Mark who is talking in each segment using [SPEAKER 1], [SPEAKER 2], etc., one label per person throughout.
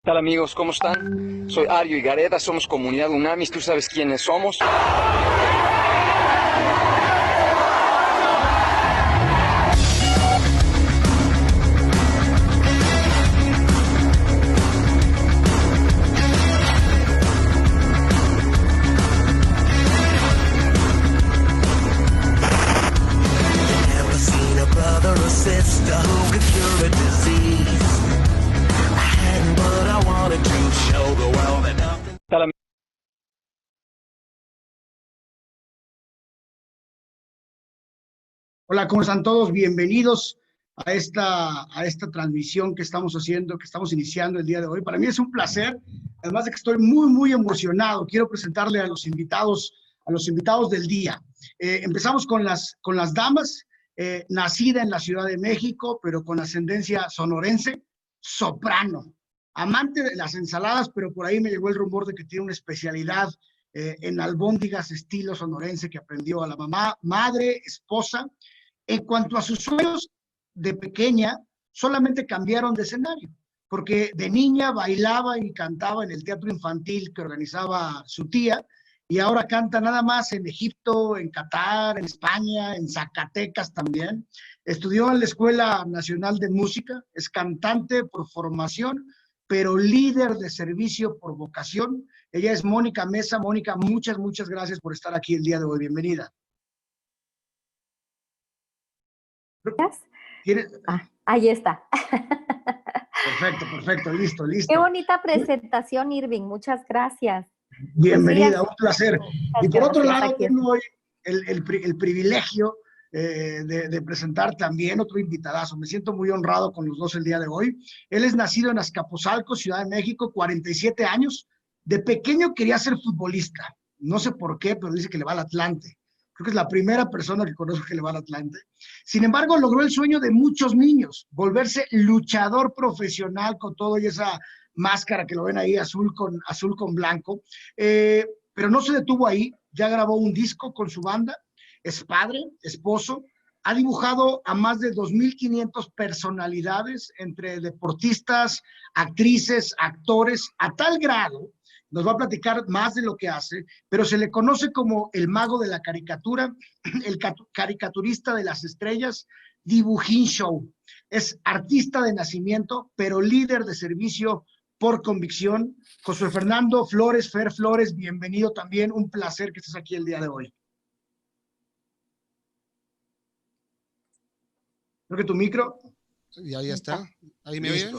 [SPEAKER 1] ¿Qué tal amigos? ¿Cómo están? Soy Ario Higareda, somos Comunidad Unamis, tú sabes quiénes somos.
[SPEAKER 2] Hola, ¿cómo están todos? Bienvenidos a esta transmisión que estamos haciendo, que estamos iniciando el día de hoy. Para mí es un placer, además de que estoy muy emocionado. Quiero presentarle a los invitados del día. Empezamos con las damas, nacida en la Ciudad de México, pero con ascendencia sonorense, soprano, amante de las ensaladas, pero por ahí me llegó el rumor de que tiene una especialidad en albóndigas estilo sonorense que aprendió a la mamá, madre, esposa. En cuanto a sus sueños, de pequeña solamente cambiaron de escenario, porque de niña bailaba y cantaba en el teatro infantil que organizaba su tía, y ahora canta nada más en Egipto, en Qatar, en España, en Zacatecas también. Estudió en la Escuela Nacional de Música, es cantante por formación, pero líder de servicio por vocación. Ella es Mónica Mesa. Mónica, muchas gracias por estar aquí el día de hoy. Bienvenida.
[SPEAKER 3] Ahí está.
[SPEAKER 2] Perfecto, listo.
[SPEAKER 3] Qué bonita presentación, Irving, muchas gracias.
[SPEAKER 2] Bienvenida, un placer. Y por otro lado,
[SPEAKER 3] aquí
[SPEAKER 2] tengo hoy el privilegio de presentar también otro invitadazo. Me siento muy honrado con los dos el día de hoy. Él es nacido en Azcapotzalco, Ciudad de México, 47 años. De pequeño quería ser futbolista. No sé por qué, pero dice que le va al Atlante. Creo que es la primera persona que conozco que le va al Atlante. Sin embargo, logró el sueño de muchos niños, volverse luchador profesional con todo y esa máscara que lo ven ahí azul con blanco. Pero no se detuvo ahí, ya grabó un disco con su banda, es padre, esposo, ha dibujado a más de 2,500 personalidades entre deportistas, actrices, actores, a tal grado, nos va a platicar más de lo que hace, pero se le conoce como el mago de la caricatura, el caricaturista de las estrellas, Dibujín Show. Es artista de nacimiento, pero líder de servicio por convicción. José Fernando Flores, Fer Flores, bienvenido también. Un placer que estés aquí el día de hoy. Creo que tu micro.
[SPEAKER 4] Y ahí está. ¿Ahí me oyen?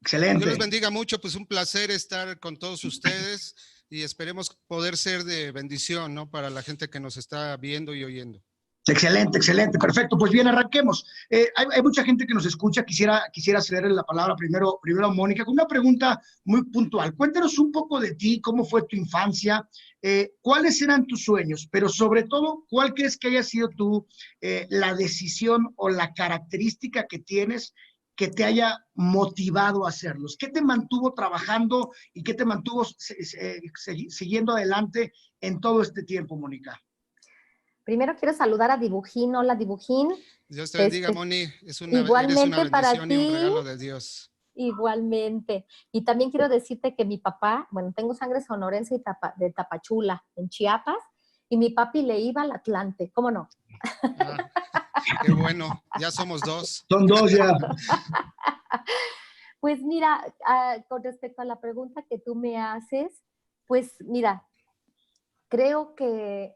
[SPEAKER 2] Excelente.
[SPEAKER 4] Dios los bendiga mucho, pues un placer estar con todos ustedes y esperemos poder ser de bendición, ¿no? Para la gente que nos está viendo y oyendo.
[SPEAKER 2] Excelente, perfecto. Pues bien, arranquemos. Hay mucha gente que nos escucha. Quisiera cederle la palabra primero a Mónica con una pregunta muy puntual. Cuéntanos un poco de ti, cómo fue tu infancia, cuáles eran tus sueños, pero sobre todo, ¿cuál crees que haya sido la decisión o la característica que tienes que te haya motivado a hacerlos? ¿Qué te mantuvo trabajando y qué te mantuvo siguiendo adelante en todo este tiempo, Mónica?
[SPEAKER 3] Primero quiero saludar a Dibujín. Hola, Dibujín.
[SPEAKER 4] Dios te bendiga, Moni.
[SPEAKER 3] Igualmente
[SPEAKER 4] eres una
[SPEAKER 3] para
[SPEAKER 4] bendición
[SPEAKER 3] ti.
[SPEAKER 4] Y un regalo de Dios.
[SPEAKER 3] Igualmente. Y también quiero decirte que mi papá, bueno, tengo sangre sonorense de Tapachula, en Chiapas, y mi papi le iba al Atlante. ¿Cómo no?
[SPEAKER 4] Qué bueno. Ya somos dos.
[SPEAKER 2] Son dos ya.
[SPEAKER 3] Pues mira, con respecto a la pregunta que tú me haces, pues mira, creo que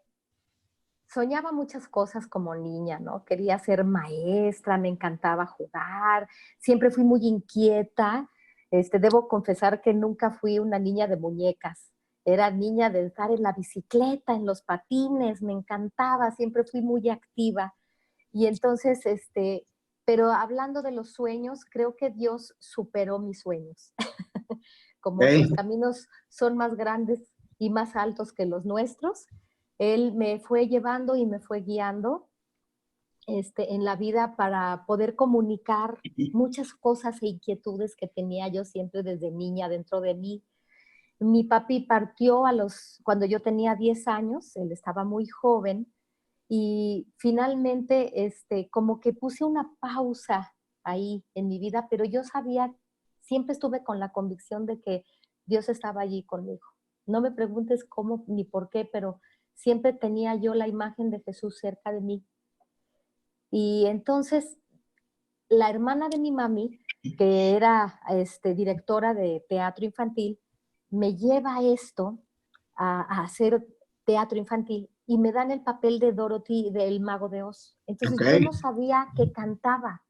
[SPEAKER 3] soñaba muchas cosas como niña, ¿no? Quería ser maestra, me encantaba jugar, siempre fui muy inquieta. Debo confesar que nunca fui una niña de muñecas. Era niña de estar en la bicicleta, en los patines, me encantaba, siempre fui muy activa. Y entonces, pero hablando de los sueños, creo que Dios superó mis sueños. Como sus caminos son más grandes y más altos que los nuestros, Él me fue llevando y me fue guiando en la vida para poder comunicar muchas cosas e inquietudes que tenía yo siempre desde niña dentro de mí. Mi papi partió cuando yo tenía 10 años, él estaba muy joven, y finalmente como que puse una pausa ahí en mi vida, pero yo sabía siempre estuve con la convicción de que Dios estaba allí conmigo. No me preguntes cómo ni por qué, pero siempre tenía yo la imagen de Jesús cerca de mí. Y entonces la hermana de mi mami, que era directora de teatro infantil, me lleva a esto, a hacer teatro infantil, y me dan el papel de Dorothy del Mago de Oz. Entonces yo no sabía que cantaba.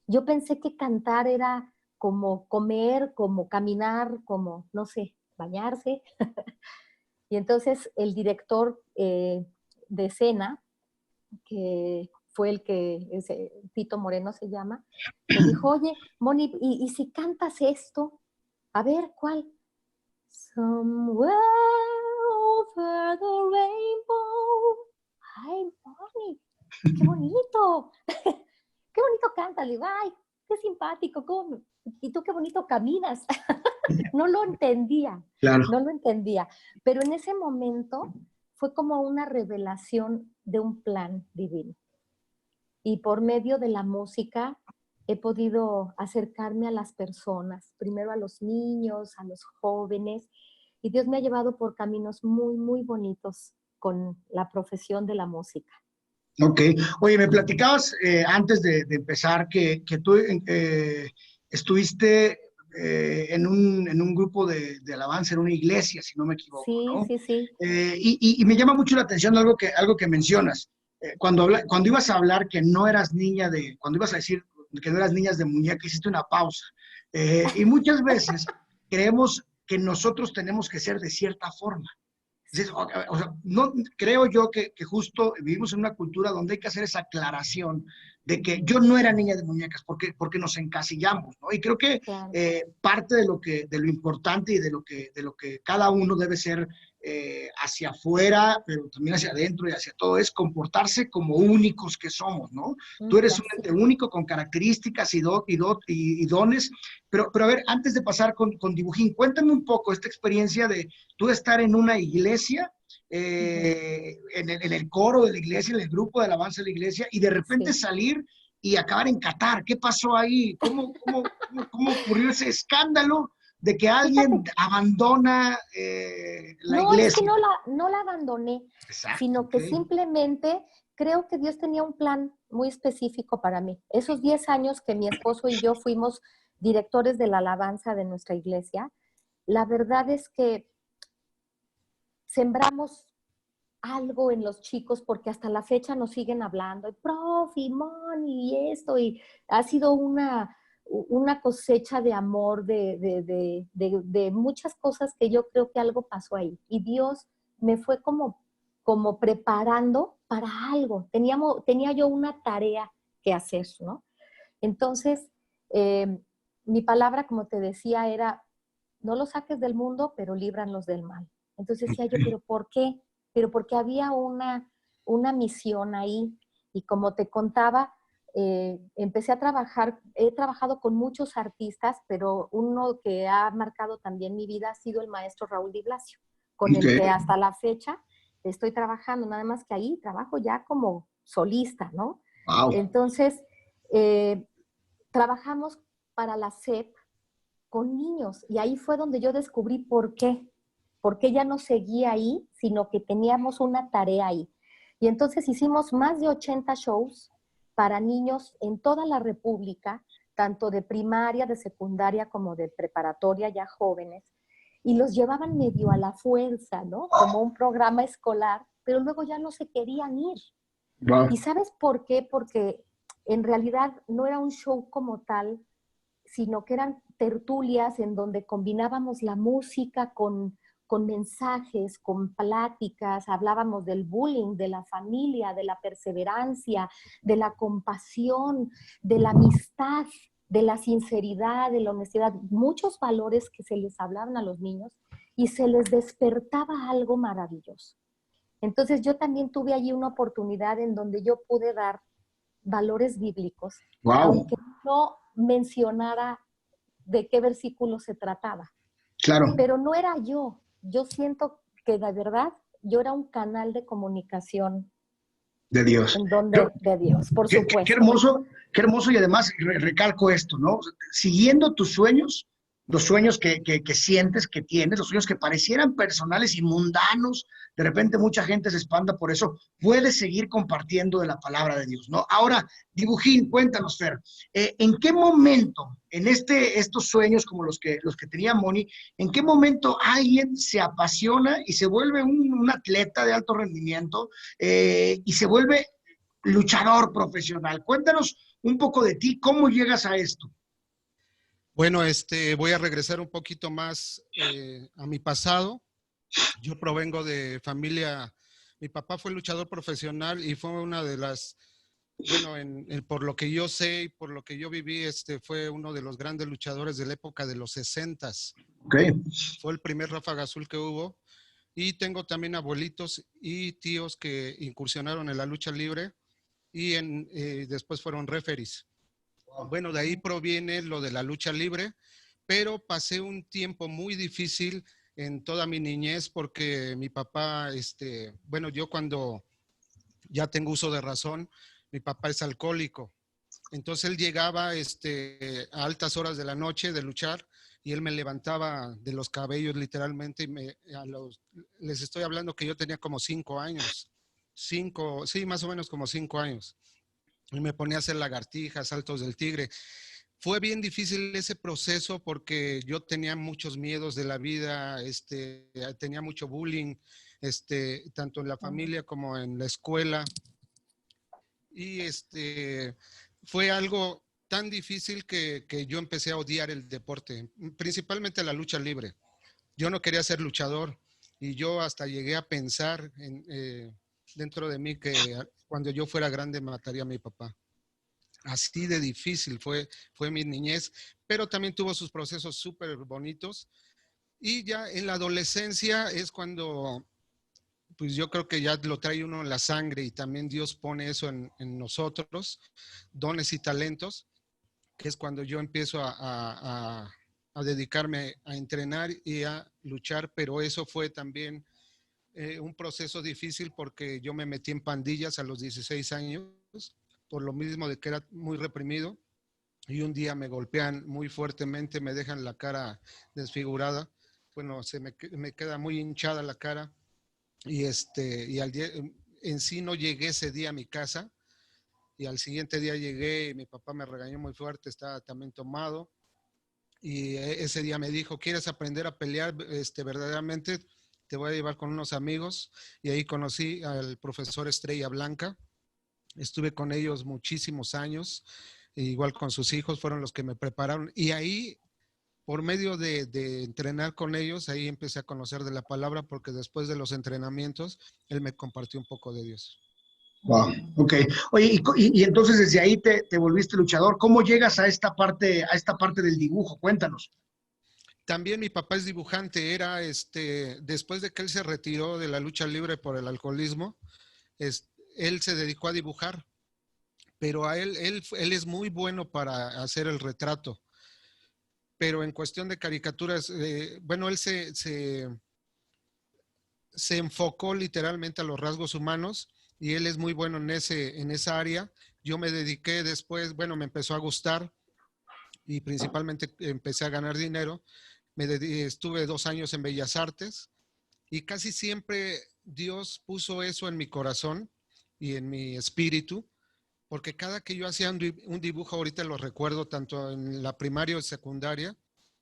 [SPEAKER 3] Yo pensé que cantar era como comer, como caminar, como, no sé, bañarse. Y entonces el director de escena, que fue el que, Tito Moreno se llama, me dijo, oye, Moni, ¿y si cantas esto? A ver, ¿cuál? Somewhere over the rainbow. Ay, Moni, qué bonito. Qué bonito cantas. Le digo, ay, qué simpático. ¿Cómo? Y tú qué bonito caminas. No lo entendía,
[SPEAKER 2] Claro.
[SPEAKER 3] no lo entendía. Pero en ese momento fue como una revelación de un plan divino. Y por medio de la música he podido acercarme a las personas, primero a los niños, a los jóvenes, y Dios me ha llevado por caminos muy, muy bonitos con la profesión de la música.
[SPEAKER 2] Ok. Oye, me platicabas antes de empezar que tú estuviste en un grupo de alabanza, en una iglesia, si no me equivoco,
[SPEAKER 3] Sí,
[SPEAKER 2] ¿no?
[SPEAKER 3] sí, sí.
[SPEAKER 2] Y me llama mucho la atención algo que mencionas. Cuando ibas a hablar que no eras niña cuando ibas a decir que no eras niñas de muñeca, hiciste una pausa. Y muchas veces creemos que nosotros tenemos que ser de cierta forma. O sea, no, creo yo que justo vivimos en una cultura donde hay que hacer esa aclaración de que yo no era niña de muñecas porque nos encasillamos, ¿no? Y creo que
[SPEAKER 3] Claro.
[SPEAKER 2] parte de lo importante y de lo que cada uno debe ser hacia afuera, pero también hacia adentro y hacia todo, es comportarse como únicos que somos, ¿no? Tú eres un ente único con características y dones, pero a ver, antes de pasar con Dibujín, cuéntame un poco esta experiencia de tú estar en una iglesia, en el coro de la iglesia, en el grupo de alabanza de la iglesia, y de repente salir y acabar en Qatar. ¿Qué pasó ahí? ¿Cómo ocurrió ese escándalo de que alguien abandona la
[SPEAKER 3] No, es que
[SPEAKER 2] iglesia?
[SPEAKER 3] no la abandoné,
[SPEAKER 2] Exacto,
[SPEAKER 3] sino que simplemente creo que Dios tenía un plan muy específico para mí. Esos 10 años que mi esposo y yo fuimos directores de la alabanza de nuestra iglesia, la verdad es que sembramos algo en los chicos porque hasta la fecha nos siguen hablando, profe, Moni, y esto, y ha sido una cosecha de amor, de muchas cosas que yo creo que algo pasó ahí. Y Dios me fue como preparando para algo. Tenía yo una tarea que hacer, ¿no? Entonces, mi palabra, como te decía, era, no los saques del mundo, pero líbranos del mal. Entonces decía yo, ¿pero por qué? Pero porque había una misión ahí. Y como te contaba, empecé a trabajar, he trabajado con muchos artistas, pero uno que ha marcado también mi vida ha sido el maestro Raúl Di Blasio, con el que hasta la fecha estoy trabajando, nada más que ahí trabajo ya como solista, ¿no?
[SPEAKER 2] Wow.
[SPEAKER 3] Entonces, trabajamos para la SEP con niños y ahí fue donde yo descubrí por qué ya no seguía ahí, sino que teníamos una tarea ahí. Y entonces hicimos más de 80 shows para niños en toda la República, tanto de primaria, de secundaria como de preparatoria, ya jóvenes, y los llevaban medio a la fuerza, ¿no? Como un programa escolar, pero luego ya no se querían ir.
[SPEAKER 2] Wow.
[SPEAKER 3] ¿Y sabes por qué? Porque en realidad no era un show como tal, sino que eran tertulias en donde combinábamos la música con mensajes, con pláticas, hablábamos del bullying, de la familia, de la perseverancia, de la compasión, de la amistad, de la sinceridad, de la honestidad, muchos valores que se les hablaban a los niños y se les despertaba algo maravilloso. Entonces yo también tuve allí una oportunidad en donde yo pude dar valores bíblicos, aunque no mencionara de qué versículo se trataba.
[SPEAKER 2] Claro.
[SPEAKER 3] Pero no era yo siento que de verdad yo era un canal de comunicación
[SPEAKER 2] De Dios.
[SPEAKER 3] en donde de Dios, por supuesto.
[SPEAKER 2] Qué hermoso y además recalco esto, ¿no? Siguiendo tus sueños, los sueños que sientes, que tienes, los sueños que parecieran personales y mundanos, de repente mucha gente se espanta por eso, puedes seguir compartiendo de la palabra de Dios, ¿no? Ahora, Dibujín, cuéntanos, Fer, ¿en qué momento, en estos sueños como los que tenía Moni, en qué momento alguien se apasiona y se vuelve un atleta de alto rendimiento y se vuelve luchador profesional? Cuéntanos un poco de ti, ¿cómo llegas a esto?
[SPEAKER 4] Bueno, voy a regresar un poquito más a mi pasado. Yo provengo de familia, mi papá fue luchador profesional y fue una de las, bueno, por lo que yo sé y por lo que yo viví, fue uno de los grandes luchadores de la época de los 60s.
[SPEAKER 2] Okay.
[SPEAKER 4] Fue el primer Ráfaga Azul que hubo. Y tengo también abuelitos y tíos que incursionaron en la lucha libre y después fueron referees. Bueno, de ahí proviene lo de la lucha libre, pero pasé un tiempo muy difícil en toda mi niñez porque mi papá, bueno, yo cuando ya tengo uso de razón, mi papá es alcohólico. Entonces él llegaba a altas horas de la noche de luchar y él me levantaba de los cabellos literalmente y les estoy hablando que yo tenía como 5 años. Sí, más o menos como 5 años. Y me ponía a hacer lagartijas, saltos del tigre. Fue bien difícil ese proceso porque yo tenía muchos miedos de la vida, tenía mucho bullying, tanto en la familia como en la escuela. Y fue algo tan difícil que yo empecé a odiar el deporte, principalmente la lucha libre. Yo no quería ser luchador y yo hasta llegué a pensar dentro de mí que cuando yo fuera grande mataría a mi papá. Así de difícil fue mi niñez, pero también tuvo sus procesos súper bonitos. Y ya en la adolescencia es cuando, pues yo creo que ya lo trae uno en la sangre y también Dios pone eso en nosotros, dones y talentos, que es cuando yo empiezo a dedicarme a entrenar y a luchar, pero eso fue también un proceso difícil porque yo me metí en pandillas a los 16 años, por lo mismo de que era muy reprimido, y un día me golpean muy fuertemente, me dejan la cara desfigurada, bueno, me queda muy hinchada la cara, y al día, en sí no llegué ese día a mi casa, y al siguiente día llegué y mi papá me regañó muy fuerte, estaba también tomado, y ese día me dijo, ¿quieres aprender a pelear verdaderamente? Te voy a llevar con unos amigos, y ahí conocí al profesor Estrella Blanca. Estuve con ellos muchísimos años, igual con sus hijos, fueron los que me prepararon. Y ahí, por medio de entrenar con ellos, ahí empecé a conocer de la palabra, porque después de los entrenamientos, él me compartió un poco de Dios.
[SPEAKER 2] Wow, ok. Oye, y entonces desde ahí te volviste luchador. ¿Cómo llegas a esta parte del dibujo? Cuéntanos.
[SPEAKER 4] También mi papá es dibujante, después de que él se retiró de la lucha libre por el alcoholismo, él se dedicó a dibujar, pero él es muy bueno para hacer el retrato. Pero en cuestión de caricaturas, bueno, él se enfocó literalmente a los rasgos humanos y él es muy bueno en esa área. Yo me dediqué después, bueno, me empezó a gustar y principalmente empecé a ganar dinero. Estuve 2 años en Bellas Artes y casi siempre Dios puso eso en mi corazón y en mi espíritu, porque cada que yo hacía un dibujo, ahorita lo recuerdo, tanto en la primaria o secundaria,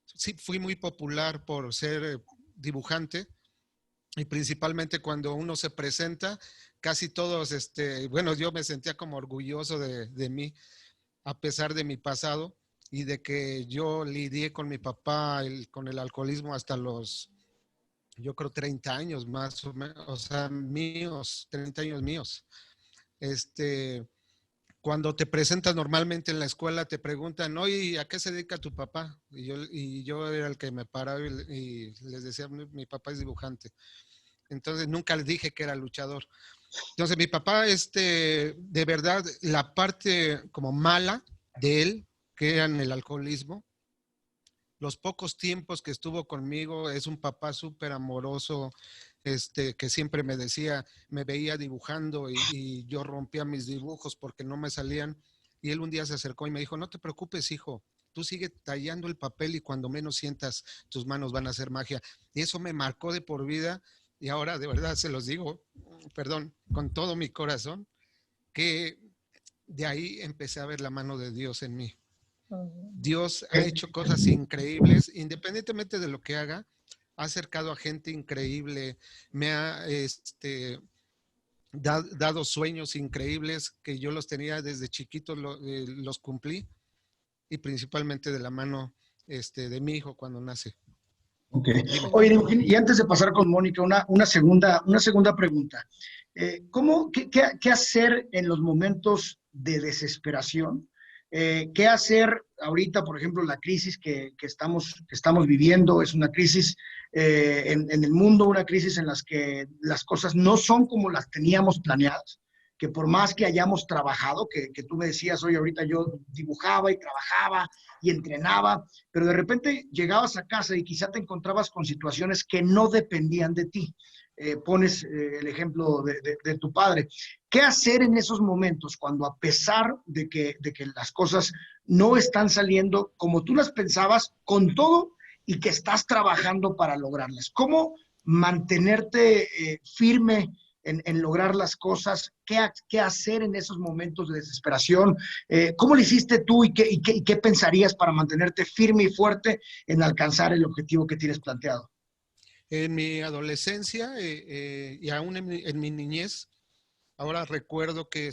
[SPEAKER 4] sí fui muy popular por ser dibujante, y principalmente cuando uno se presenta, casi todos, bueno, yo me sentía como orgulloso de mí, a pesar de mi pasado y de que yo lidié con mi papá, con el alcoholismo hasta los, yo creo, 30 años más o menos, o sea, 30 años míos. Cuando te presentas normalmente en la escuela, te preguntan, oye, ¿a qué se dedica tu papá? Y yo era el que me paraba y les decía, mi papá es dibujante. Entonces nunca les dije que era luchador. Entonces mi papá, de verdad, la parte como mala de él, que era en el alcoholismo, los pocos tiempos que estuvo conmigo, es un papá súper amoroso, que siempre me decía, me veía dibujando y yo rompía mis dibujos porque no me salían. Y él un día se acercó y me dijo, no te preocupes, hijo, tú sigue tallando el papel y cuando menos sientas, tus manos van a hacer magia. Y eso me marcó de por vida y ahora de verdad se los digo, perdón, con todo mi corazón, que de ahí empecé a ver la mano de Dios en mí. Dios ha hecho cosas increíbles, independientemente de lo que haga, ha acercado a gente increíble, me ha dado sueños increíbles que yo los tenía desde chiquito, los cumplí, y principalmente de la mano de mi hijo cuando nace.
[SPEAKER 2] Ok. Oye, y antes de pasar con Mónica, una segunda pregunta. ¿Qué hacer en los momentos de desesperación? ¿Qué hacer ahorita, por ejemplo, la crisis que estamos viviendo? Es una crisis en el mundo, una crisis en las que las cosas no son como las teníamos planeadas, que por más que hayamos trabajado, que tú me decías, oye, ahorita yo dibujaba y trabajaba y entrenaba, pero de repente llegabas a casa y quizá te encontrabas con situaciones que no dependían de ti. Pones el ejemplo de tu padre. ¿Qué hacer en esos momentos cuando a pesar de que las cosas no están saliendo como tú las pensabas, con todo y que estás trabajando para lograrlas? ¿Cómo mantenerte firme en lograr las cosas? ¿Qué hacer en esos momentos de desesperación? ¿Cómo lo hiciste tú y qué pensarías para mantenerte firme y fuerte en alcanzar el objetivo que tienes planteado?
[SPEAKER 4] En mi adolescencia y aún en mi niñez, ahora recuerdo que,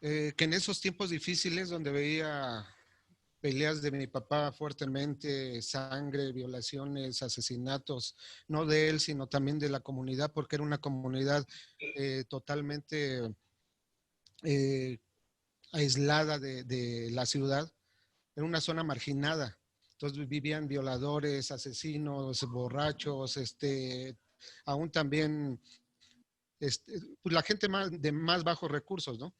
[SPEAKER 4] que en esos tiempos difíciles donde veía peleas de mi papá fuertemente, sangre, violaciones, asesinatos, no de él, sino también de la comunidad, porque era una comunidad totalmente aislada de la ciudad, era una zona marginada. Entonces vivían violadores, asesinos, borrachos, aún también pues la gente de más bajos recursos, ¿no?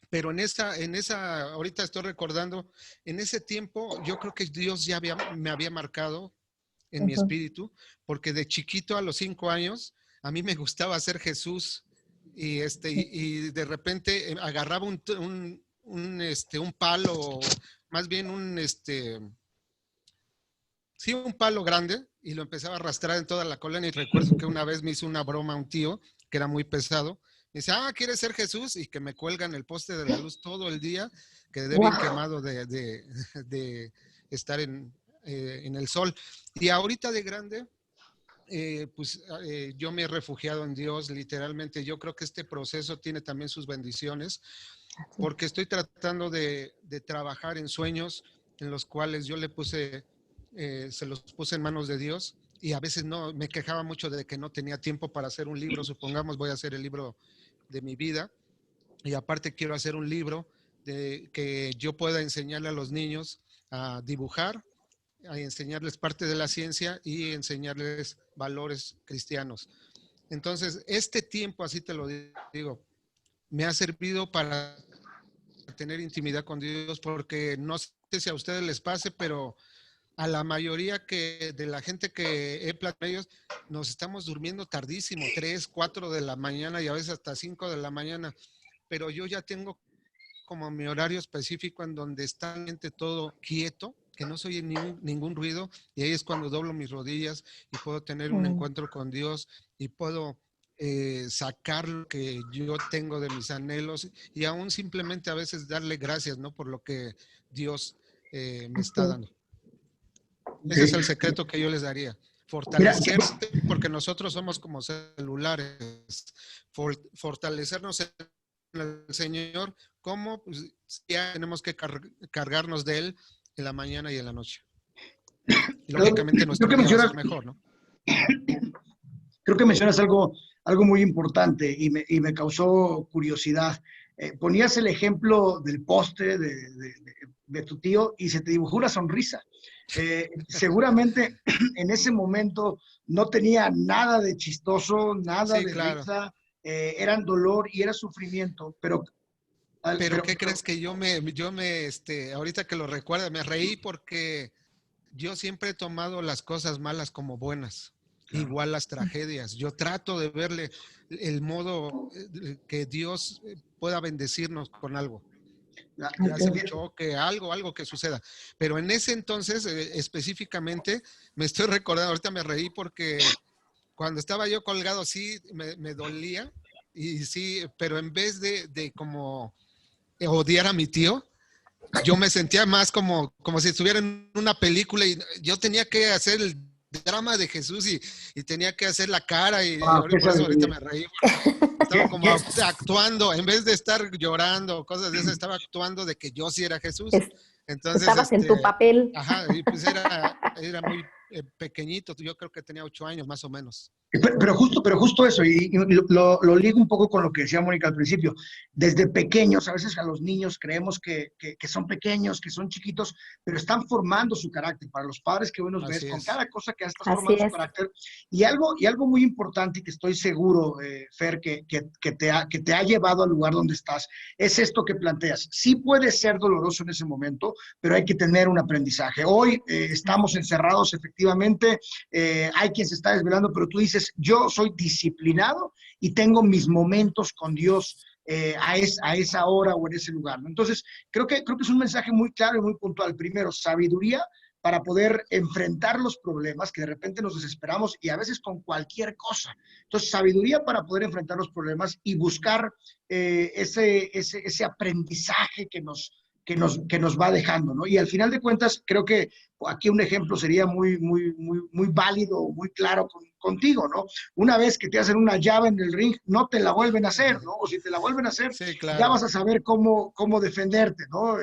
[SPEAKER 4] Pero ahorita estoy recordando, en ese tiempo yo creo que Dios ya me había marcado en mi espíritu, porque de chiquito a los 5 años, a mí me gustaba ser Jesús y de repente agarraba un palo, más bien un palo grande y lo empezaba a arrastrar en toda la colonia. Y recuerdo que una vez me hizo una broma un tío que era muy pesado. Me dice, ¿quieres ser Jesús? Y que me cuelgan el poste de la luz todo el día, quedé bien quemado de estar en el sol. Y ahorita de grande, yo me he refugiado en Dios, literalmente. Yo creo que este proceso tiene también sus bendiciones, porque estoy tratando de trabajar en sueños en los cuales yo se los puse en manos de Dios, y a veces no, me quejaba mucho de que no tenía tiempo para hacer un libro. Supongamos, voy a hacer el libro de mi vida, y aparte quiero hacer un libro que yo pueda enseñarle a los niños a dibujar, a enseñarles parte de la ciencia y enseñarles valores cristianos. Entonces, este tiempo, así te lo digo, me ha servido para tener intimidad con Dios, porque no sé si a ustedes les pase, pero a la mayoría de la gente que he platicado con ellos, nos estamos durmiendo tardísimo, 3, 4 de la mañana y a veces hasta 5 de la mañana, pero yo ya tengo como mi horario específico en donde está todo quieto, que no se oye ningún ruido, y ahí es cuando doblo mis rodillas y puedo tener un encuentro con Dios y puedo sacar lo que yo tengo de mis anhelos, y aún simplemente a veces darle gracias, ¿no? Por lo que Dios me está dando. Ese es el secreto que yo les daría. Fortalecerse, porque nosotros somos como celulares. Fortalecernos en el Señor, como pues, ya tenemos que cargarnos de Él en la mañana y en la noche. Y lógicamente nuestro día va a ser mejor, ¿no?
[SPEAKER 2] Creo que mencionas algo muy importante y me causó curiosidad. Ponías el ejemplo del poste de tu tío y se te dibujó una sonrisa. Seguramente en ese momento no tenía nada de chistoso, nada de risa, eran dolor y era sufrimiento, pero
[SPEAKER 4] Pero ¿qué crees que ahorita que lo recuerda, me reí porque yo siempre he tomado las cosas malas como buenas, igual las tragedias. Yo trato de verle el modo que Dios pueda bendecirnos con algo. Ya sea un choque, algo que suceda. Pero en ese entonces, específicamente, me estoy recordando, ahorita me reí porque cuando estaba yo colgado sí me dolía, y sí, pero en vez de como odiar a mi tío, yo me sentía más como si estuviera en una película y yo tenía que hacer el drama de Jesús y tenía que hacer la cara y por eso ahorita me reí. Estaba como actuando, en vez de estar llorando, cosas de esas, estaba actuando de que yo sí era Jesús. Entonces,
[SPEAKER 3] estabas en tu papel.
[SPEAKER 4] Ajá, y pues era muy pequeñito, yo creo que tenía 8 años más o menos.
[SPEAKER 2] Pero justo eso, y lo ligo un poco con lo que decía Mónica al principio. Desde pequeños, a veces a los niños creemos que son pequeños, que son chiquitos, pero están formando su carácter. Para los padres que hoy nos ves, con cada cosa que estás formando su carácter. Y algo muy importante, y que estoy seguro, Fer, que te ha llevado al lugar donde estás, es esto que planteas. Sí puede ser doloroso en ese momento, pero hay que tener un aprendizaje. Hoy estamos encerrados, efectivamente, hay quien se está desvelando, pero tú dices, yo soy disciplinado y tengo mis momentos con Dios a esa hora o en ese lugar, ¿no? Entonces, creo que es un mensaje muy claro y muy puntual. Primero, sabiduría para poder enfrentar los problemas, que de repente nos desesperamos y a veces con cualquier cosa. Entonces, sabiduría para poder enfrentar los problemas y buscar ese aprendizaje que nos va dejando, ¿no? Y al final de cuentas, creo que aquí un ejemplo sería muy válido, muy claro contigo, ¿no? Una vez que te hacen una llave en el ring, no te la vuelven a hacer, ¿no? O si te la vuelven a hacer,
[SPEAKER 4] sí, claro,
[SPEAKER 2] ya vas a saber cómo defenderte, ¿no?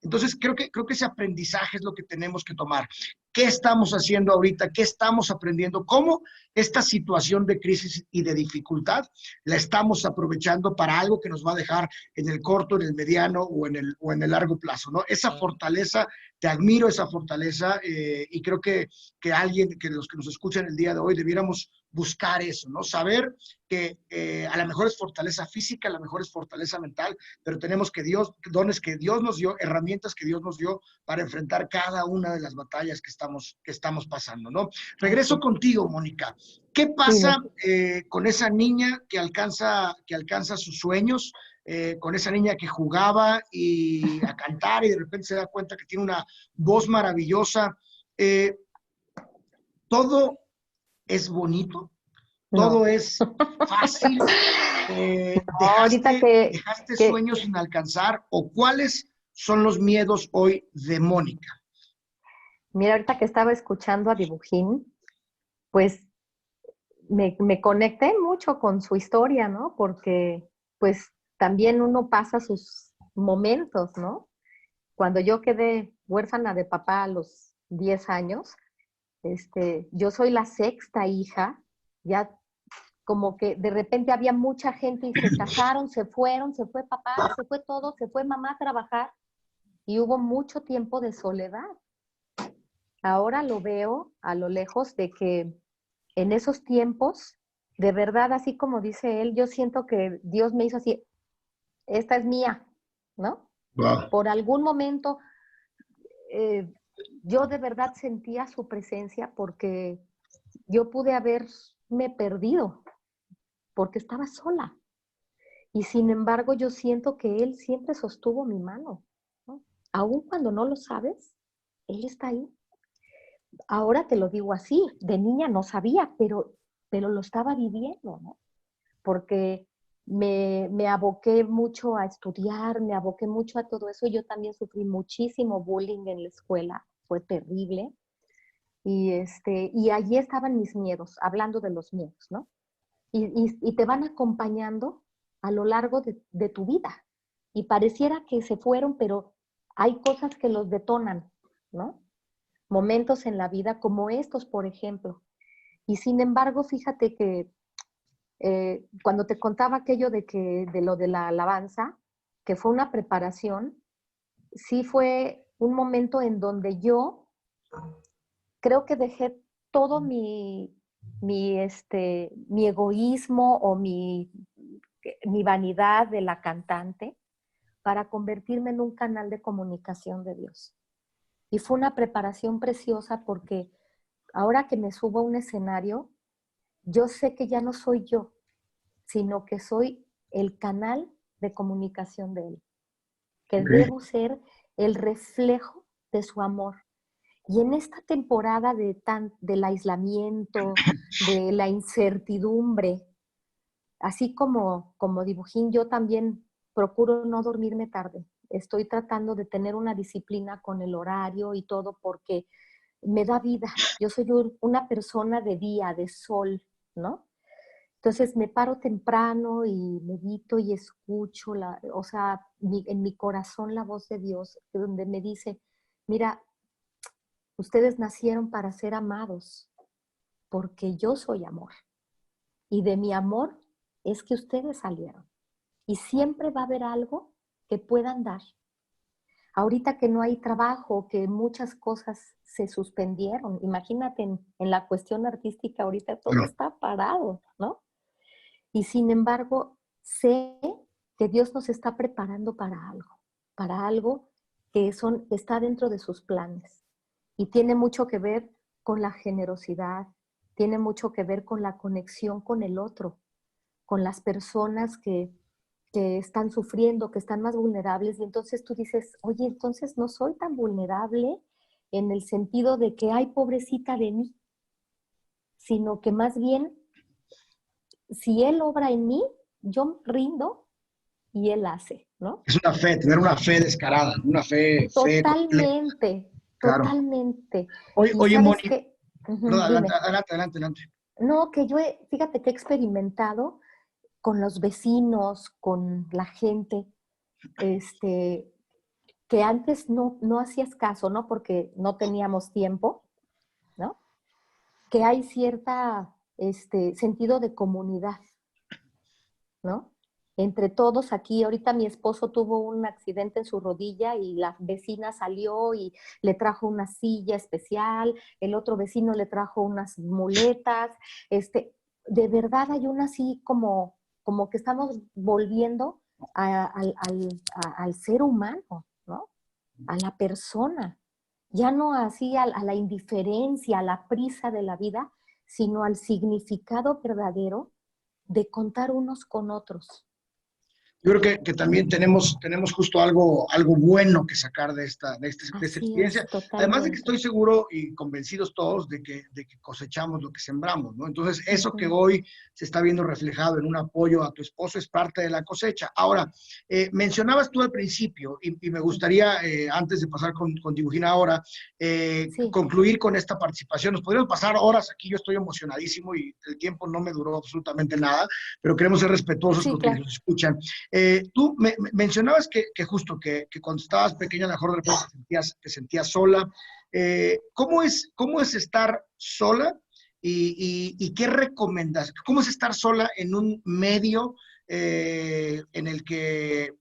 [SPEAKER 2] Entonces, creo que ese aprendizaje es lo que tenemos que tomar. ¿Qué estamos haciendo ahorita? ¿Qué estamos aprendiendo? ¿Cómo esta situación de crisis y de dificultad la estamos aprovechando para algo que nos va a dejar en el corto, en el mediano o en el largo plazo, ¿no? Esa fortaleza, te admiro esa fortaleza y creo que alguien, que los que nos escuchan el día de hoy, debiéramos buscar eso, ¿no? Saber que a lo mejor es fortaleza física, a lo mejor es fortaleza mental, pero tenemos dones que Dios nos dio, herramientas que Dios nos dio para enfrentar cada una de las batallas que estamos pasando, ¿no? Regreso contigo, Mónica. ¿Qué pasa con esa niña que alcanza sus sueños? Con esa niña que jugaba a cantar y de repente se da cuenta que tiene una voz maravillosa. Todo es bonito, todo es fácil. ¿Dejaste sueños sin alcanzar? ¿O cuáles son los miedos hoy de Mónica?
[SPEAKER 3] Mira, ahorita que estaba escuchando a Dibujín, pues me conecté mucho con su historia, ¿no? Porque pues también uno pasa sus momentos, ¿no? Cuando yo quedé huérfana de papá a los 10 años, yo soy la sexta hija, ya como que de repente había mucha gente y se casaron, se fueron, se fue papá, se fue todo, se fue mamá a trabajar y hubo mucho tiempo de soledad. Ahora lo veo a lo lejos de que en esos tiempos, de verdad, así como dice él, yo siento que Dios me hizo así, esta es mía, ¿no?
[SPEAKER 2] Wow.
[SPEAKER 3] Por algún momento yo de verdad sentía su presencia porque yo pude haberme perdido, porque estaba sola. Y sin embargo, yo siento que Él siempre sostuvo mi mano, ¿no? Aún cuando no lo sabes, Él está ahí. Ahora te lo digo así, de niña no sabía, pero lo estaba viviendo, ¿no? Porque me aboqué mucho a estudiar, me aboqué mucho a todo eso. Yo también sufrí muchísimo bullying en la escuela, fue terrible. Y allí estaban mis miedos, hablando de los miedos, ¿no? Y te van acompañando a lo largo de tu vida. Y pareciera que se fueron, pero hay cosas que los detonan, ¿no? Momentos en la vida como estos, por ejemplo. Y sin embargo, fíjate que cuando te contaba aquello de lo de la alabanza, que fue una preparación, sí fue un momento en donde yo creo que dejé todo mi egoísmo o mi vanidad de la cantante para convertirme en un canal de comunicación de Dios. Y fue una preparación preciosa porque ahora que me subo a un escenario, yo sé que ya no soy yo, sino que soy el canal de comunicación de Él, que debo ser el reflejo de su amor. Y en esta temporada del aislamiento, de la incertidumbre, así como Dibujín, yo también procuro no dormirme tarde. Estoy tratando de tener una disciplina con el horario y todo porque me da vida. Yo soy una persona de día, de sol, ¿no? Entonces me paro temprano y medito y escucho, en mi corazón la voz de Dios, donde me dice, mira, ustedes nacieron para ser amados, porque yo soy amor. Y de mi amor es que ustedes salieron. Y siempre va a haber algo que puedan dar. Ahorita que no hay trabajo, que muchas cosas se suspendieron, imagínate en la cuestión artística, ahorita todo está parado, ¿no? Y sin embargo, sé que Dios nos está preparando para algo que está dentro de sus planes. Y tiene mucho que ver con la generosidad, tiene mucho que ver con la conexión con el otro, con las personas que están sufriendo, que están más vulnerables. Y entonces tú dices, oye, entonces no soy tan vulnerable en el sentido de que, ay, pobrecita de mí, sino que más bien, si Él obra en mí, yo rindo y Él hace, ¿no?
[SPEAKER 2] Es una fe, tener una fe descarada, una fe completa.
[SPEAKER 3] Totalmente,
[SPEAKER 2] Claro.
[SPEAKER 3] totalmente.
[SPEAKER 2] Oye,
[SPEAKER 3] Y
[SPEAKER 2] oye
[SPEAKER 3] sabes
[SPEAKER 2] Moni,
[SPEAKER 3] que,
[SPEAKER 2] perdón,
[SPEAKER 3] dime,
[SPEAKER 2] adelante.
[SPEAKER 3] no, que fíjate que he experimentado con los vecinos, con la gente, que antes no hacías caso, ¿no? Porque no teníamos tiempo, ¿no? Que hay cierta sentido de comunidad, ¿no? Entre todos aquí, ahorita mi esposo tuvo un accidente en su rodilla y la vecina salió y le trajo una silla especial, el otro vecino le trajo unas muletas, de verdad hay una así como que estamos volviendo al ser humano, ¿no? A la persona, ya no así a la indiferencia, a la prisa de la vida, sino al significado verdadero de contar unos con otros.
[SPEAKER 2] Yo creo que también tenemos justo algo bueno que sacar de esta experiencia. Además de que estoy seguro y convencidos todos de que cosechamos lo que sembramos, ¿no? Entonces, eso que hoy se está viendo reflejado en un apoyo a tu esposo es parte de la cosecha. Ahora, mencionabas tú al principio, y me gustaría, antes de pasar con Dibujín ahora, concluir con esta participación. Nos podríamos pasar horas aquí, yo estoy emocionadísimo y el tiempo no me duró absolutamente nada, pero queremos ser respetuosos con quienes nos escuchan. Tú mencionabas que justo que cuando estabas pequeña a lo mejor de repente te sentías sola. ¿Cómo es estar sola y qué recomiendas? ¿Cómo es estar sola en un medio en el que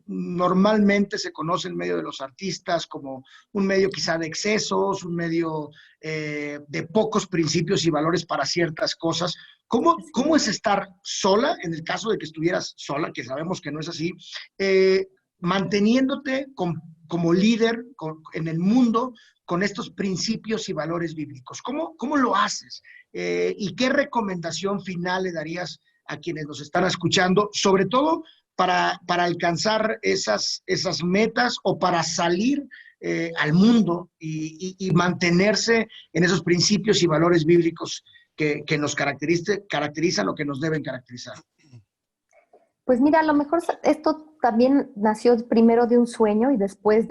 [SPEAKER 2] normalmente se conoce el medio de los artistas como un medio quizá de excesos, un medio de pocos principios y valores para ciertas cosas? ¿Cómo es estar sola, en el caso de que estuvieras sola, que sabemos que no es así, manteniéndote como líder en el mundo con estos principios y valores bíblicos? ¿Cómo lo haces? ¿Y qué recomendación final le darías a quienes nos están escuchando, sobre todo para alcanzar esas metas o para salir al mundo y mantenerse en esos principios y valores bíblicos que nos caracterizan o que nos deben caracterizar?
[SPEAKER 3] Pues mira, a lo mejor esto también nació primero de un sueño y después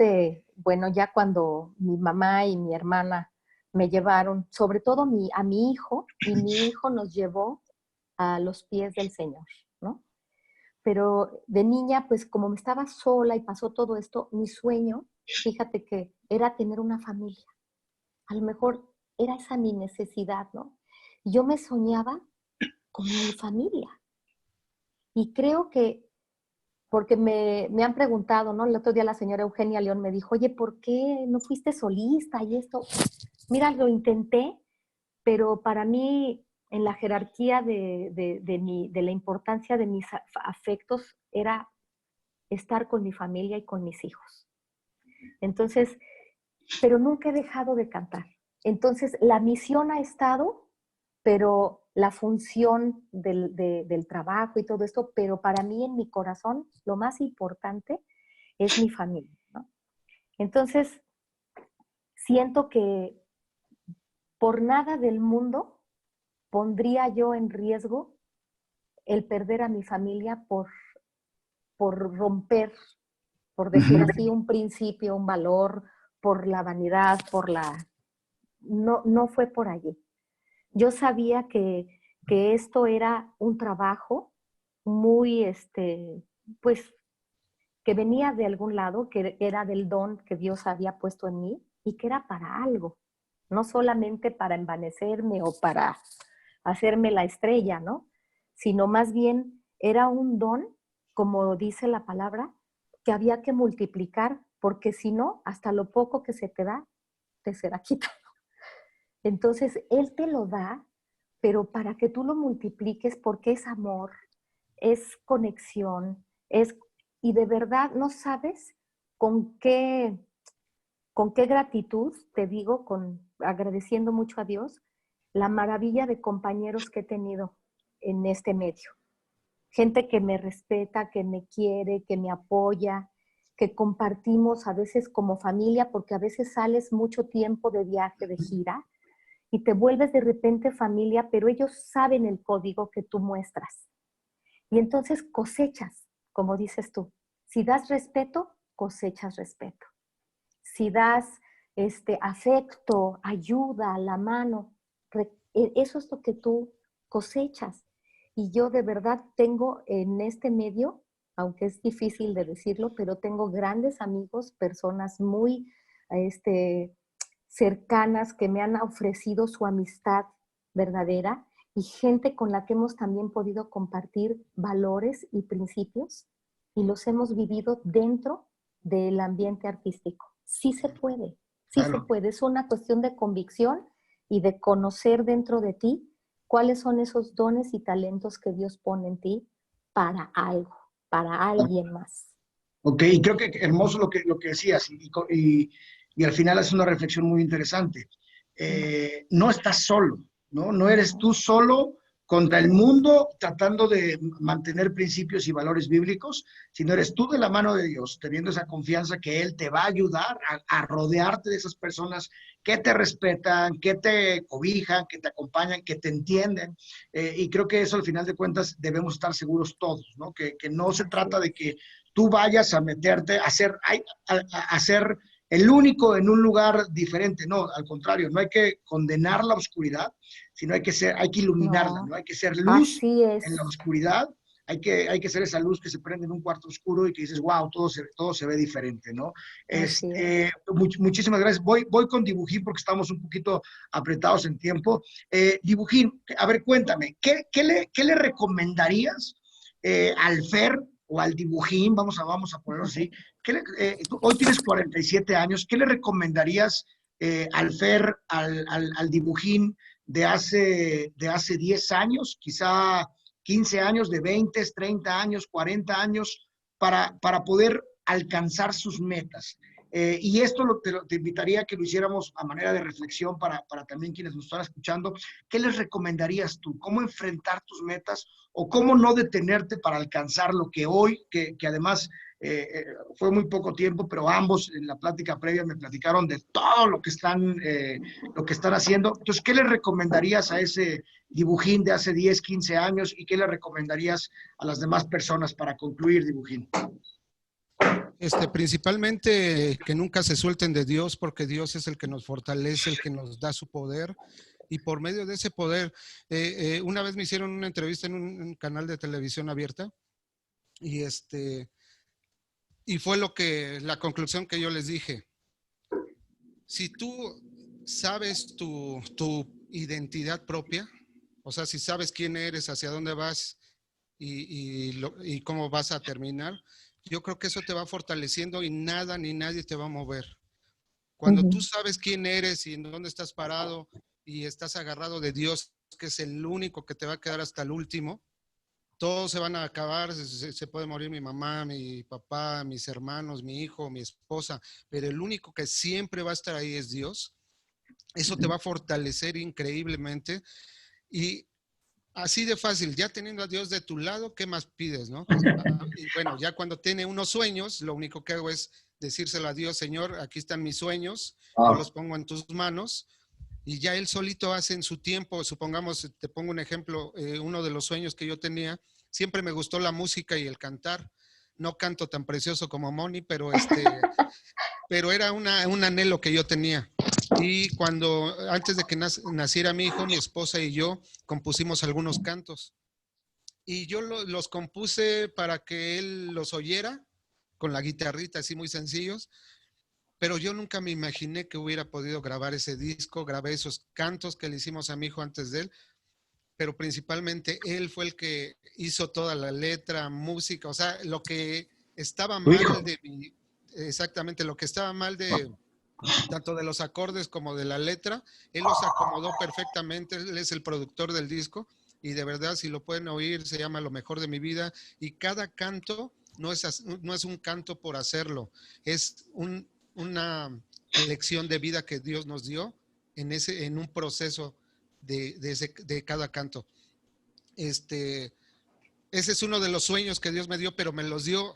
[SPEAKER 3] bueno, ya cuando mi mamá y mi hermana me llevaron, sobre todo a mi hijo, y mi hijo nos llevó a los pies del Señor, ¿no? Pero de niña, pues como me estaba sola y pasó todo esto, mi sueño, fíjate que era tener una familia. A lo mejor era esa mi necesidad, ¿no? Yo me soñaba con mi familia. Y creo que, porque me han preguntado, ¿no? El otro día la señora Eugenia León me dijo, oye, ¿por qué no fuiste solista y esto? Mira, lo intenté, pero para mí, en la jerarquía de la importancia de mis afectos, era estar con mi familia y con mis hijos. Entonces, pero nunca he dejado de cantar. Entonces, la misión ha estado, pero la función del trabajo y todo esto, pero para mí en mi corazón lo más importante es mi familia, ¿no? Entonces, siento que por nada del mundo pondría yo en riesgo el perder a mi familia por romper, por decir así, un principio, un valor, por la vanidad, no fue por allí. Yo sabía que esto era un trabajo muy, pues, que venía de algún lado, que era del don que Dios había puesto en mí y que era para algo, no solamente para envanecerme o para hacerme la estrella, ¿no? Sino más bien era un don, como dice la palabra, que había que multiplicar, porque si no, hasta lo poco que se te da, te será quitado. Entonces, Él te lo da, pero para que tú lo multipliques, porque es amor, es conexión, y de verdad no sabes con qué, con qué gratitud, te digo, agradeciendo mucho a Dios, la maravilla de compañeros que he tenido en este medio. Gente que me respeta, que me quiere, que me apoya, que compartimos a veces como familia, porque a veces sales mucho tiempo de viaje, de gira, y te vuelves de repente familia, pero ellos saben el código que tú muestras. Y entonces cosechas, como dices tú. Si das respeto, cosechas respeto. Si das afecto, ayuda, la mano, eso es lo que tú cosechas. Y yo de verdad tengo en este medio, aunque es difícil de decirlo, pero tengo grandes amigos, personas muy cercanas que me han ofrecido su amistad verdadera y gente con la que hemos también podido compartir valores y principios y los hemos vivido dentro del ambiente artístico. Sí se puede, sí se puede. Es una cuestión de convicción y de conocer dentro de ti cuáles son esos dones y talentos que Dios pone en ti para algo, para alguien más.
[SPEAKER 2] Ok, y creo que hermoso lo que decías, y al final es una reflexión muy interesante. No estás solo, ¿no? No eres tú solo contra el mundo tratando de mantener principios y valores bíblicos, sino eres tú de la mano de Dios, teniendo esa confianza que Él te va a ayudar a rodearte de esas personas que te respetan, que te cobijan, que te acompañan, que te entienden. Y creo que eso al final de cuentas debemos estar seguros todos, ¿no? Que no se trata de que tú vayas a meterte a ser el único en un lugar diferente. No, al contrario, no hay que condenar la oscuridad, sino hay que iluminarla, ¿no? Hay que ser luz
[SPEAKER 3] Así es.
[SPEAKER 2] en la oscuridad, hay que ser esa luz que se prende en un cuarto oscuro y que dices, wow, todo se ve diferente, ¿no? Muchísimas gracias. Voy con Dibujín porque estamos un poquito apretados en tiempo. Dibujín, a ver, cuéntame, ¿qué le recomendarías al Fer o al Dibujín, vamos a ponerlo así, hoy tienes 47 años, ¿qué le recomendarías al Fer, al Dibujín de hace 10 años, quizá 15 años, de 20, 30 años, 40 años, para poder alcanzar sus metas? Y esto te invitaría a que lo hiciéramos a manera de reflexión para también quienes nos están escuchando. ¿Qué les recomendarías tú? ¿Cómo enfrentar tus metas o cómo no detenerte para alcanzar lo que hoy, que además fue muy poco tiempo, pero ambos en la plática previa me platicaron de todo lo que están haciendo? Entonces, ¿qué le recomendarías a ese Dibujín de hace 10, 15 años y qué le recomendarías a las demás personas para concluir, Dibujín?
[SPEAKER 4] Principalmente que nunca se suelten de Dios, porque Dios es el que nos fortalece, el que nos da su poder. Y por medio de ese poder, una vez me hicieron una entrevista en un canal de televisión abierta y fue la conclusión que yo les dije. Si tú sabes tu identidad propia, o sea, si sabes quién eres, hacia dónde vas y cómo vas a terminar, yo creo que eso te va fortaleciendo y nada ni nadie te va a mover. Cuando tú sabes quién eres y en dónde estás parado y estás agarrado de Dios, que es el único que te va a quedar hasta el último, todos se van a acabar, se puede morir mi mamá, mi papá, mis hermanos, mi hijo, mi esposa, pero el único que siempre va a estar ahí es Dios. Eso te va a fortalecer increíblemente y así de fácil, ya teniendo a Dios de tu lado, ¿qué más pides, no? Y bueno, ya cuando tiene unos sueños, lo único que hago es decírselo a Dios, Señor, aquí están mis sueños, yo los pongo en tus manos y ya él solito hace en su tiempo. Supongamos, te pongo un ejemplo, uno de los sueños que yo tenía, siempre me gustó la música y el cantar. No canto tan precioso como Moni, pero pero era un anhelo que yo tenía. Y cuando, antes de que naciera mi hijo, mi esposa y yo compusimos algunos cantos. Y yo los compuse para que él los oyera, con la guitarrita, así muy sencillos. Pero yo nunca me imaginé que hubiera podido grabar ese disco, grabé esos cantos que le hicimos a mi hijo antes de él, pero principalmente él fue el que hizo toda la letra, música, o sea, lo que estaba mal de mi, exactamente, lo que estaba mal de tanto de los acordes como de la letra, él los acomodó perfectamente, él es el productor del disco y de verdad si lo pueden oír se llama Lo Mejor de Mi Vida y cada canto no es un canto por hacerlo, es una lección de vida que Dios nos dio en un proceso de cada canto. Ese es uno de los sueños que Dios me dio, pero me los dio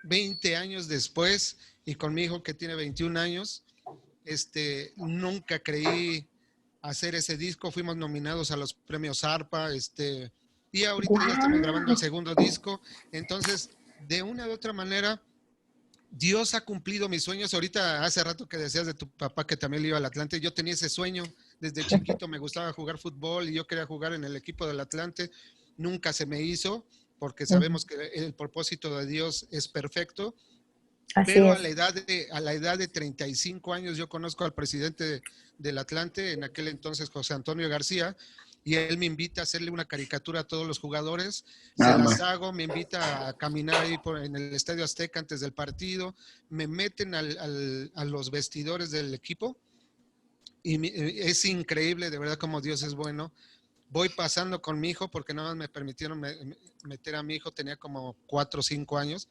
[SPEAKER 4] 20 años después y con mi hijo que tiene 21 años, nunca creí hacer ese disco. Fuimos nominados a los premios ARPA, y ahorita ya estamos grabando el segundo disco. Entonces, de una u otra manera, Dios ha cumplido mis sueños. Ahorita, hace rato que decías de tu papá que también le iba al Atlante, yo tenía ese sueño. Desde chiquito me gustaba jugar fútbol y yo quería jugar en el equipo del Atlante. Nunca se me hizo porque sabemos que el propósito de Dios es perfecto.
[SPEAKER 3] Así
[SPEAKER 4] pero
[SPEAKER 3] es.
[SPEAKER 4] a la edad de 35 años yo conozco al presidente del Atlante, en aquel entonces José Antonio García, y él me invita a hacerle una caricatura a todos los jugadores, se las hago, me invita a caminar ahí en el Estadio Azteca antes del partido, me meten a los vestidores del equipo, y es increíble, de verdad, como Dios es bueno. Voy pasando con mi hijo, porque nada más me permitieron meter a mi hijo, tenía como 4 o 5 años,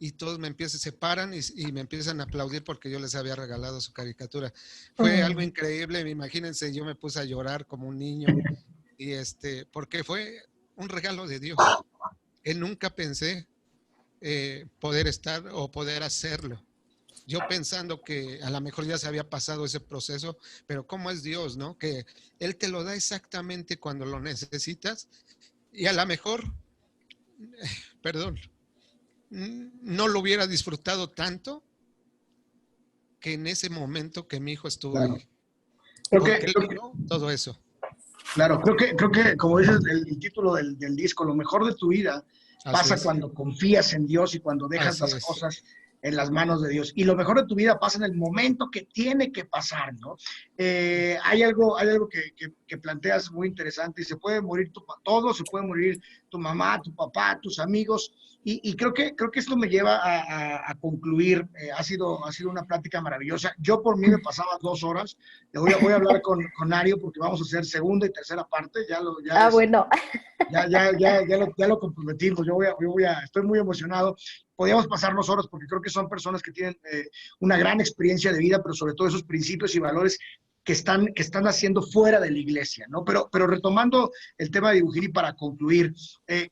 [SPEAKER 4] y todos se paran y me empiezan a aplaudir porque yo les había regalado su caricatura. Fue algo increíble, imagínense, yo me puse a llorar como un niño, y porque fue un regalo de Dios, que nunca pensé poder estar o poder hacerlo. Yo pensando que a lo mejor ya se había pasado ese proceso, pero cómo es Dios, ¿no? Que Él te lo da exactamente cuando lo necesitas y a lo mejor, perdón, no lo hubiera disfrutado tanto que en ese momento que mi hijo estuvo ahí. Porque él vio todo eso.
[SPEAKER 2] Claro, creo que como dices, el título del disco, lo mejor de tu vida pasa cuando confías en Dios y cuando dejas las cosas en las manos de Dios. Y lo mejor de tu vida pasa en el momento que tiene que pasar, ¿no? Hay algo que planteas muy interesante, y se puede morir todo, se puede morir tu mamá, tu papá, tus amigos, y creo que esto me lleva a concluir. Ha sido una plática maravillosa. Yo por mí me pasaba 2 horas. Voy a hablar con Ario porque vamos a hacer segunda y tercera parte.
[SPEAKER 3] Bueno.
[SPEAKER 2] Ya lo comprometimos. Estoy muy emocionado. Podríamos pasarnos horas porque creo que son personas que tienen una gran experiencia de vida, pero sobre todo esos principios y valores que están haciendo fuera de la iglesia, ¿no? Pero retomando el tema de Dibujiri para concluir,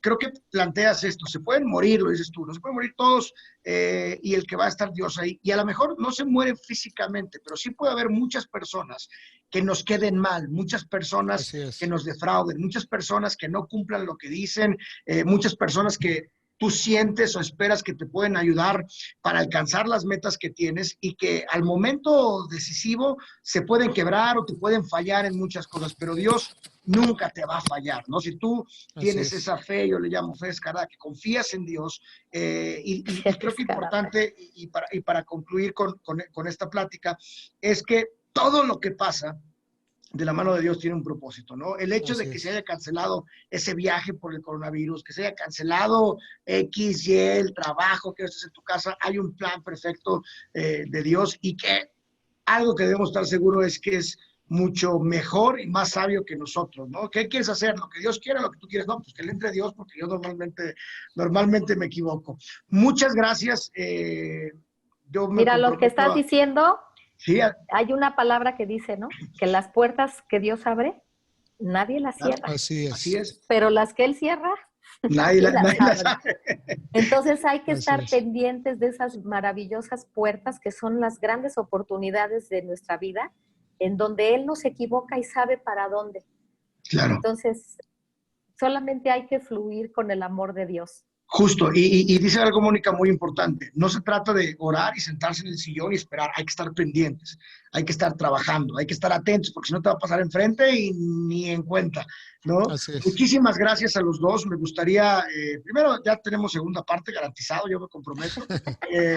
[SPEAKER 2] creo que planteas esto, se pueden morir, lo dices tú, no se pueden morir todos, y el que va a estar Dios ahí, y a lo mejor no se mueren físicamente, pero sí puede haber muchas personas que nos queden mal, muchas personas que nos defrauden, muchas personas que no cumplan lo que dicen, muchas personas que tú sientes o esperas que te pueden ayudar para alcanzar las metas que tienes y que al momento decisivo se pueden quebrar o te pueden fallar en muchas cosas, pero Dios nunca te va a fallar, ¿no? Si tú tienes esa fe, yo le llamo fe escarada, que confías en Dios, y creo que importante, y para concluir con esta plática, es que todo lo que pasa de la mano de Dios tiene un propósito, ¿no? El hecho de que se haya cancelado ese viaje por el coronavirus, que se haya cancelado X, Y, el trabajo que haces en tu casa, hay un plan perfecto de Dios, y que algo que debemos estar seguros es que es mucho mejor y más sabio que nosotros, ¿no? ¿Qué quieres hacer? ¿Lo que Dios quiere o lo que tú quieres? No, pues que le entre Dios, porque yo normalmente me equivoco. Muchas gracias. Yo me
[SPEAKER 3] Mira, lo que
[SPEAKER 2] comprometo
[SPEAKER 3] estás diciendo,
[SPEAKER 2] Sí,
[SPEAKER 3] hay una palabra que dice, ¿no? Que las puertas que Dios abre, nadie las
[SPEAKER 2] claro,
[SPEAKER 3] cierra,
[SPEAKER 4] Así
[SPEAKER 2] así
[SPEAKER 4] es.
[SPEAKER 2] es.
[SPEAKER 3] pero las que Él cierra,
[SPEAKER 2] Nadie
[SPEAKER 3] nadie las
[SPEAKER 2] nadie la
[SPEAKER 3] abre.
[SPEAKER 2] sabe.
[SPEAKER 3] Entonces hay que
[SPEAKER 4] Así
[SPEAKER 3] estar
[SPEAKER 4] es.
[SPEAKER 3] pendientes de esas maravillosas puertas que son las grandes oportunidades de nuestra vida, en donde Él no se equivoca y sabe para dónde.
[SPEAKER 2] Claro.
[SPEAKER 3] Entonces, solamente hay que fluir con el amor de Dios.
[SPEAKER 2] Justo, y dice algo, Mónica, muy importante. No se trata de orar y sentarse en el sillón y esperar. Hay que estar pendientes, hay que estar trabajando, hay que estar atentos, porque si no te va a pasar enfrente y ni en cuenta, ¿no?
[SPEAKER 4] Así es.
[SPEAKER 2] Muchísimas gracias a los dos. Me gustaría, primero, ya tenemos segunda parte garantizado, yo me comprometo.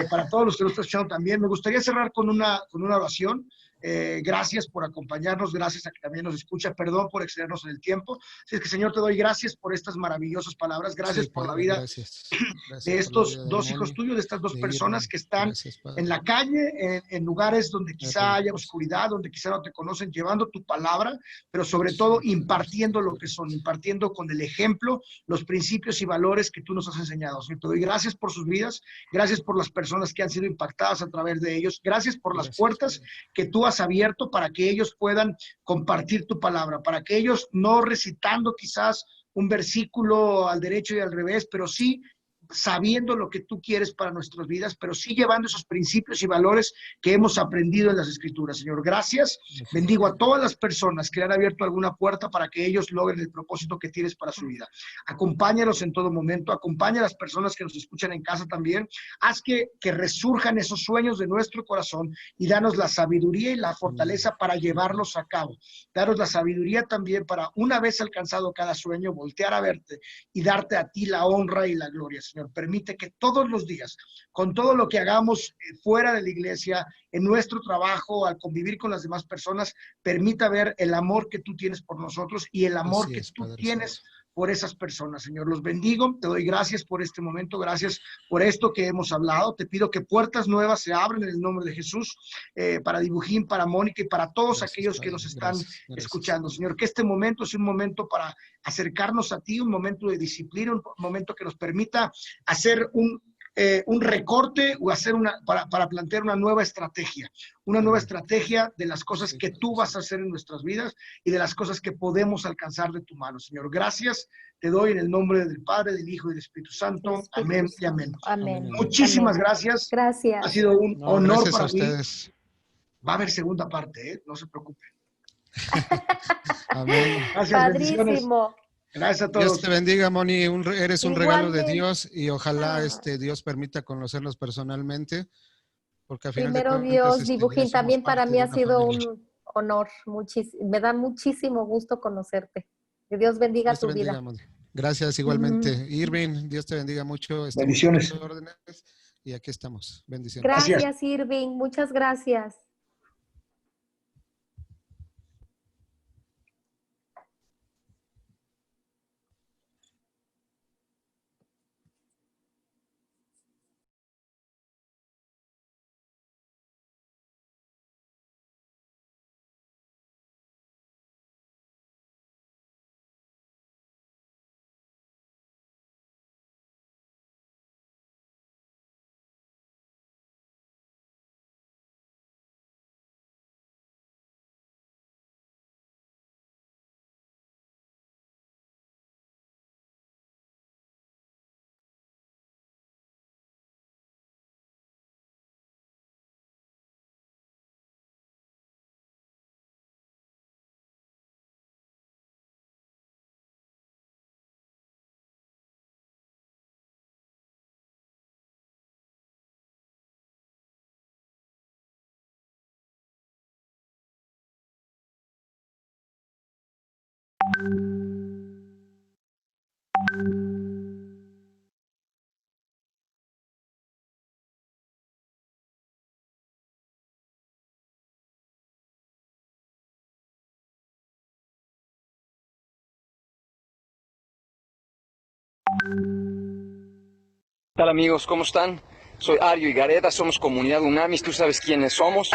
[SPEAKER 2] Para todos los que nos están escuchando también, me gustaría cerrar con una oración. Gracias por acompañarnos, gracias a que también nos escucha, perdón por excedernos en el tiempo. Así es que, Señor, te doy gracias por estas maravillosas palabras,
[SPEAKER 4] Sí,
[SPEAKER 2] gracias por la
[SPEAKER 4] Padre,
[SPEAKER 2] vida
[SPEAKER 4] gracias.
[SPEAKER 2] de
[SPEAKER 4] Gracias por la
[SPEAKER 2] estos
[SPEAKER 4] vida de
[SPEAKER 2] dos hijos
[SPEAKER 4] Moni,
[SPEAKER 2] tuyos, de estas dos
[SPEAKER 4] de
[SPEAKER 2] personas
[SPEAKER 4] Irving.
[SPEAKER 2] que están
[SPEAKER 4] Gracias,
[SPEAKER 2] en
[SPEAKER 4] Padre.
[SPEAKER 2] la calle, en lugares donde quizá
[SPEAKER 4] Irving.
[SPEAKER 2] haya oscuridad, donde quizá no te conocen, llevando tu palabra, pero sobre
[SPEAKER 4] Sí,
[SPEAKER 2] todo
[SPEAKER 4] Padre,
[SPEAKER 2] impartiendo lo que son, impartiendo con el ejemplo los principios y valores que tú nos has enseñado. Señor, te doy gracias por sus vidas, gracias por las personas que han sido impactadas a través de ellos, gracias por las
[SPEAKER 4] gracias,
[SPEAKER 2] puertas
[SPEAKER 4] Padre.
[SPEAKER 2] que tú has abierto para que ellos puedan compartir tu palabra, para que ellos no recitando quizás un versículo al derecho y al revés, pero sí sabiendo lo que tú quieres para nuestras vidas, pero sí llevando esos principios y valores que hemos aprendido en las Escrituras. Señor, gracias.
[SPEAKER 4] Gracias,
[SPEAKER 2] Bendigo a
[SPEAKER 4] Padre.
[SPEAKER 2] todas las personas que han abierto alguna puerta para que ellos logren el propósito que tienes para su vida. Acompáñalos en todo momento, acompaña a las personas que nos escuchan en casa también. Haz que resurjan esos sueños de nuestro corazón y danos la sabiduría y la fortaleza para llevarlos a cabo. Danos la sabiduría también para, una vez alcanzado cada sueño, voltear a verte y darte a ti la honra y la gloria, Señor. Permite que todos los días, con todo lo que hagamos fuera de la iglesia, en nuestro trabajo, al convivir con las demás personas, permita ver el amor que tú tienes por nosotros y el amor
[SPEAKER 4] Así
[SPEAKER 2] que
[SPEAKER 4] es,
[SPEAKER 2] tú
[SPEAKER 4] Padre Santo.
[SPEAKER 2] tienes por esas personas, Señor. Los bendigo, te doy gracias por este momento, gracias por esto que hemos hablado. Te pido que puertas nuevas se abran en el nombre de Jesús, para Dibujín, para Mónica y para todos
[SPEAKER 4] Gracias,
[SPEAKER 2] aquellos que
[SPEAKER 4] Padre.
[SPEAKER 2] nos están
[SPEAKER 4] Gracias, gracias.
[SPEAKER 2] escuchando, Señor. Que este momento sea un momento para acercarnos a ti, un momento de disciplina, un momento que nos permita hacer un recorte o hacer para plantear una nueva
[SPEAKER 4] Amén.
[SPEAKER 2] estrategia de las cosas
[SPEAKER 4] Sí,
[SPEAKER 2] que
[SPEAKER 4] Padre
[SPEAKER 2] tú vas a
[SPEAKER 4] Santo.
[SPEAKER 2] hacer en nuestras vidas y de las cosas que podemos alcanzar de tu mano, Señor. Gracias, te doy en el nombre del Padre, del Hijo y del Espíritu
[SPEAKER 3] El
[SPEAKER 2] Santo.
[SPEAKER 3] Espíritu
[SPEAKER 2] Amén y amén.
[SPEAKER 3] Santo.
[SPEAKER 4] Amén,
[SPEAKER 3] Amén.
[SPEAKER 4] amén.
[SPEAKER 2] Muchísimas
[SPEAKER 3] Amén.
[SPEAKER 2] gracias. Ha
[SPEAKER 3] Gracias.
[SPEAKER 2] sido un
[SPEAKER 4] No,
[SPEAKER 2] honor
[SPEAKER 4] gracias a
[SPEAKER 2] para mí.
[SPEAKER 4] ustedes.
[SPEAKER 2] Va a haber segunda parte, ¿eh? No se preocupen.
[SPEAKER 4] Amén.
[SPEAKER 2] Gracias, bendiciones.
[SPEAKER 3] Padrísimo.
[SPEAKER 2] Gracias a
[SPEAKER 4] Dios
[SPEAKER 2] todos.
[SPEAKER 4] te bendiga, Moni. Eres un regalo de
[SPEAKER 3] Igualmente.
[SPEAKER 4] Dios y ojalá
[SPEAKER 3] Ah,
[SPEAKER 4] Dios permita conocernos personalmente, porque a final de
[SPEAKER 3] primero
[SPEAKER 4] cuentas
[SPEAKER 3] Dios,
[SPEAKER 4] ya
[SPEAKER 3] Dibujín,
[SPEAKER 4] somos
[SPEAKER 3] también para
[SPEAKER 4] parte
[SPEAKER 3] mí
[SPEAKER 4] de
[SPEAKER 3] ha
[SPEAKER 4] una
[SPEAKER 3] sido
[SPEAKER 4] familia.
[SPEAKER 3] un honor. Me da muchísimo gusto conocerte. Que Dios bendiga
[SPEAKER 4] Dios te
[SPEAKER 3] tu
[SPEAKER 4] bendiga,
[SPEAKER 3] vida.
[SPEAKER 4] Moni. Gracias igualmente.
[SPEAKER 3] Ujú.
[SPEAKER 4] Irving, Dios te bendiga mucho. Estamos a tus
[SPEAKER 2] Bendiciones.
[SPEAKER 4] órdenes y aquí estamos. Bendiciones.
[SPEAKER 2] Gracias.
[SPEAKER 3] Gracias, Irving. Muchas gracias.
[SPEAKER 1] ¿Qué tal amigos? ¿Cómo están? Soy Ario y Gareda, somos Comunidad Unamis, tú sabes quiénes somos.